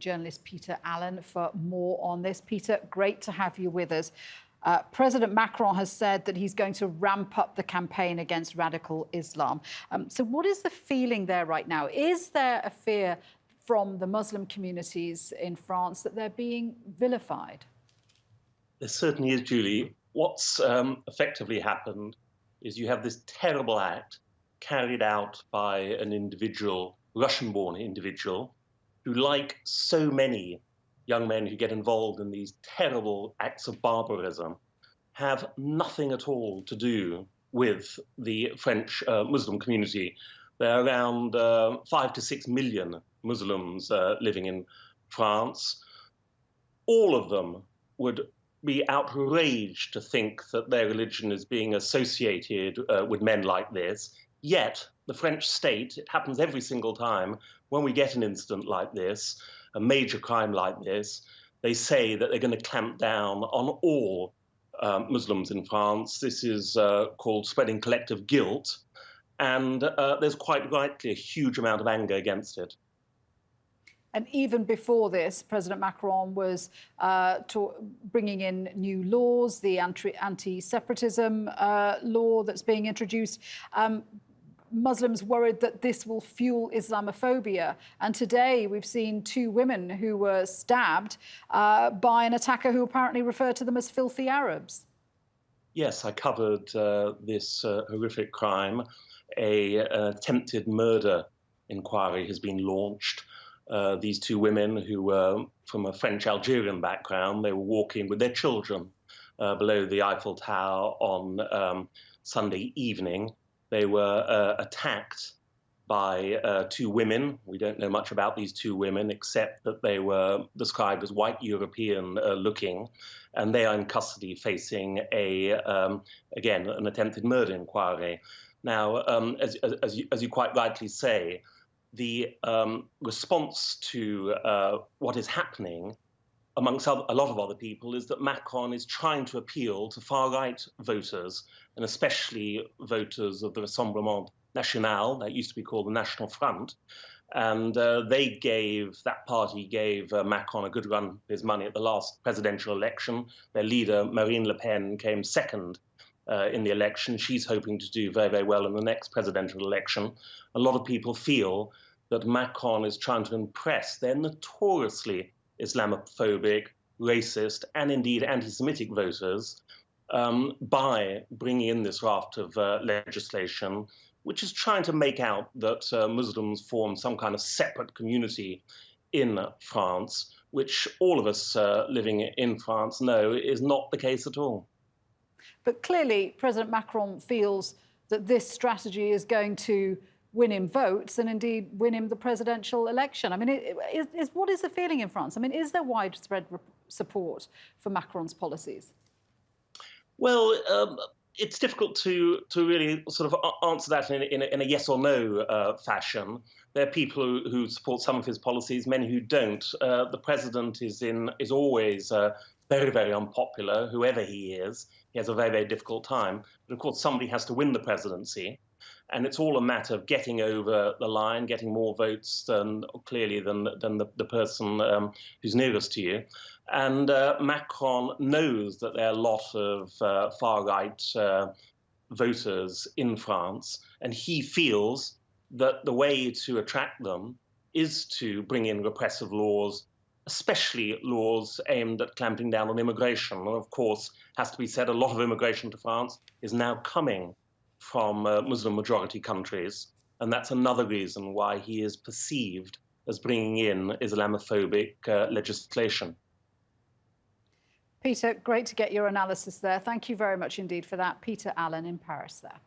journalist Peter Allen for more on this. Peter, great to have you with us. President Macron has said that he's going to ramp up the campaign against radical Islam. So what is the feeling there right now? Is there a fear from the Muslim communities in France that they're being vilified? There certainly is, Julie. What's effectively happened is you have this terrible act carried out by an individual, Russian-born individual, who, like so many young men who get involved in these terrible acts of barbarism, have nothing at all to do with the French Muslim community. There are around 5 to 6 million Muslims living in France. All of them would be outraged to think that their religion is being associated with men like this. Yet the French state, it happens every single time when we get an incident like this, a major crime like this, they say that they're going to clamp down on all Muslims in France. This is called spreading collective guilt. And there's quite rightly a huge amount of anger against it. And even before this, President Macron was bringing in new laws, the anti-separatism law that's being introduced. Muslims worried that this will fuel Islamophobia. And today we've seen 2 women who were stabbed by an attacker who apparently referred to them as filthy Arabs. Yes, I covered this horrific crime. An attempted murder inquiry has been launched. These 2 women who were from a French-Algerian background, they were walking with their children below the Eiffel Tower on Sunday evening. They were attacked by 2 women. We don't know much about these 2 women, except that they were described as white European looking, and they are in custody facing again, an attempted murder inquiry. Now, as you quite rightly say, the response to what is happening amongst a lot of other people is that Macron is trying to appeal to far-right voters, and especially voters of the Rassemblement National, that used to be called the National Front. And that party gave Macron a good run for his money at the last presidential election. Their leader, Marine Le Pen, came second in the election. She's hoping to do very, very well in the next presidential election. A lot of people feel that Macron is trying to impress their notoriously Islamophobic, racist, and indeed anti-Semitic voters by bringing in this raft of legislation, which is trying to make out that Muslims form some kind of separate community in France, which all of us living in France know is not the case at all. But clearly, President Macron feels that this strategy is going to win him votes and indeed win him the presidential election. I mean, what is the feeling in France? I mean, is there widespread support for Macron's policies? Well, it's difficult to really sort of answer that in a yes or no fashion. There are people who support some of his policies, many who don't. The president is always very, very unpopular, whoever he is. He has a very, very difficult time. But of course, somebody has to win the presidency. And it's all a matter of getting over the line, getting more votes than the person who's nearest to you. And Macron knows that there are a lot of far-right voters in France, and he feels that the way to attract them is to bring in repressive laws, especially laws aimed at clamping down on immigration. And of course, has to be said, a lot of immigration to France is now coming from Muslim-majority countries, and that's another reason why he is perceived as bringing in Islamophobic legislation. Peter, great to get your analysis there. Thank you very much indeed for that. Peter Allen in Paris there.